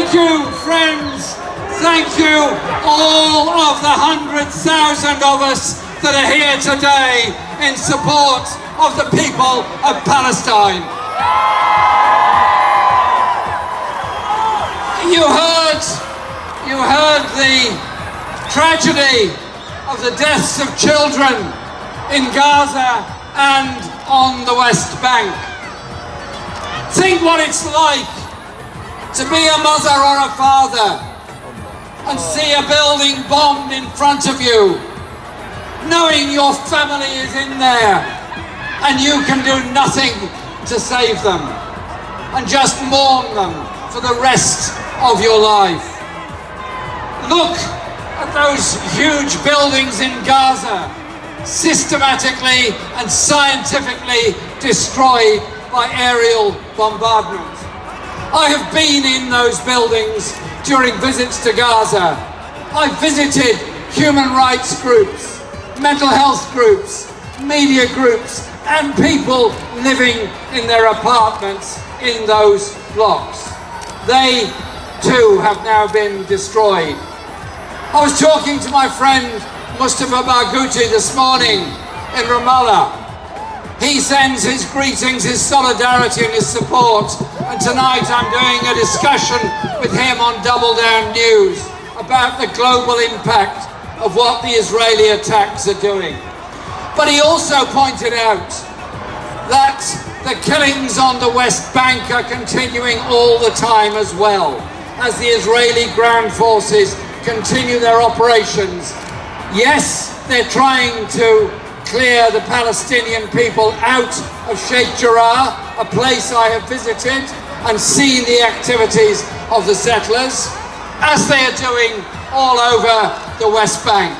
Thank you, friends. Thank you, all of the 100,000 of us that are here today in support of the people of Palestine. You heard the tragedy of the deaths of children in Gaza and on the West Bank. Think what it's like to be a mother or a father and see a building bombed in front of you, knowing your family is in there and you can do nothing to save them and just mourn them for the rest of your life. Look at those huge buildings in Gaza, systematically and scientifically destroyed by aerial bombardment. I have been in those buildings during visits to Gaza. I visited human rights groups, mental health groups, media groups, and people living in their apartments in those blocks. They too have now been destroyed. I was talking to my friend Mustafa Barghouti this morning in Ramallah. He sends his greetings, his solidarity and his support, and tonight I'm doing a discussion with him on Double Down News about the global impact of what the Israeli attacks are doing. But he also pointed out that the killings on the West Bank are continuing all the time as well, as the Israeli ground forces continue their operations. Yes, they're trying to clear the Palestinian people out of Sheikh Jarrah, a place I have visited and seen the activities of the settlers, as they are doing all over the West Bank.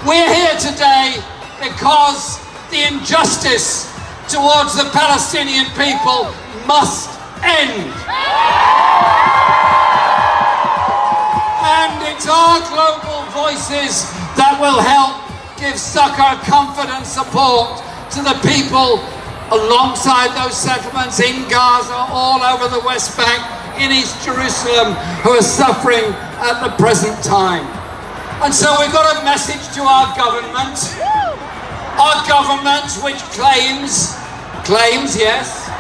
We're here today because the injustice towards the Palestinian people must end. And it's our global voices that will help give succor, comfort and support to the people alongside those settlements in Gaza, all over the West Bank, in East Jerusalem, who are suffering at the present time. And so we've got a message to our government which claims, yes,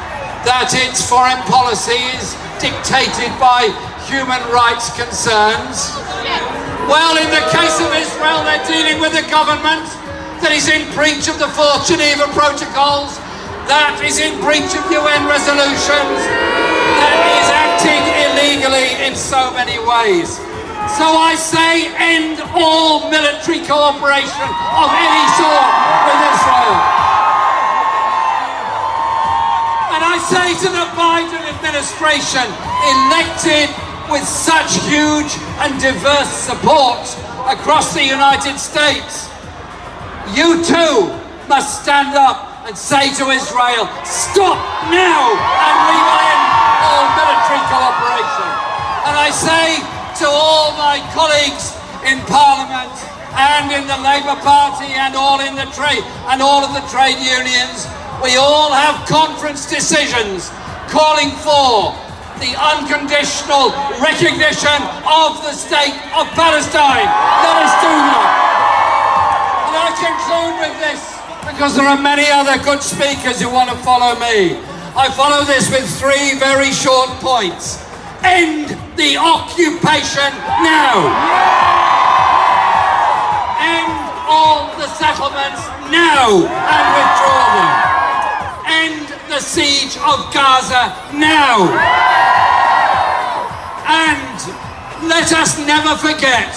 that its foreign policy is dictated by human rights concerns. Well, in the case of Israel, they're dealing with a government that is in breach of the Fourth Geneva Protocols, that is in breach of UN resolutions, that is acting illegally in so many ways. So I say end all military cooperation of any sort with Israel. And I say to the Biden administration, elected with such huge and diverse support across the United States, you too must stand up and say to Israel, stop now, and we will end all military cooperation. And I say to all my colleagues in Parliament and in the Labour Party and all in the trade and all of the trade unions, we all have conference decisions calling for the unconditional recognition of the state of Palestine. Let us do that. And I conclude with this, because there are many other good speakers who want to follow me. I follow this with three very short points. End the occupation now. End all the settlements now and withdraw them. End the siege of Gaza now. And let us never forget,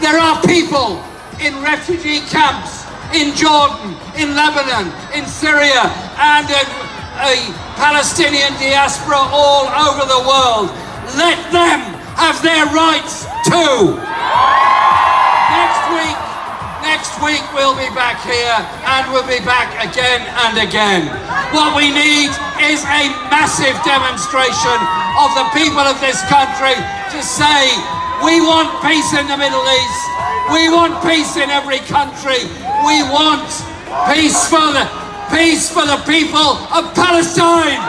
there are people in refugee camps in Jordan, in Lebanon, in Syria, and a Palestinian diaspora all over the world. Let them have their rights too. Next week we'll be back here, and we'll be back again and again. What we need is a massive demonstration of the people of this country to say, we want peace in the Middle East, we want peace in every country, we want peace for the people of Palestine.